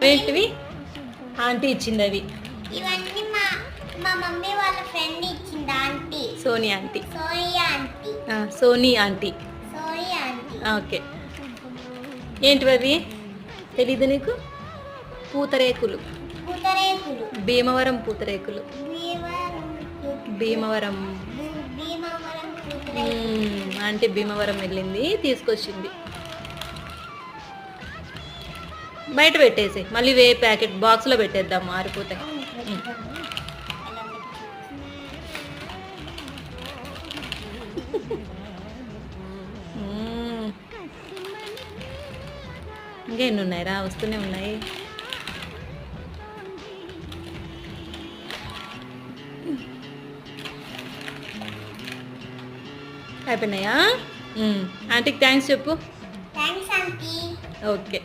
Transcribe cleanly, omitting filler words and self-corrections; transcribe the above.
ఏంటివి ఆంటీ ఇచ్చింది అవి. ఇవన్నీ మా మా మమ్మీ వాళ్ళ ఫ్రెండ్ ఇచ్చింది aunty. Soni aunty. Sonia aunty. Soni aunty. Sonia aunty. Okay. ఏంటివి అవి తెలీదు నీకు? పూతరేకులు. పూతరేకులు. భీమవరం పూతరేకులు. భీమవరం. భీమవరం పూతరేకులు. ఆంటీ భీమవరం వెళ్ళింది తీసుకొచ్చింది. బయట పెట్టేసి మళ్ళీ ప్యాకెట్ బాక్స్లో పెట్టేద్దాం ఆరిపోతాయి. ఇంకా ఎన్ని ఉన్నాయిరా వస్తూనే ఉన్నాయి. అయిపోయినాయా? ఆంటీకి థ్యాంక్స్ చెప్పు. Thanks aunty. ఓకే.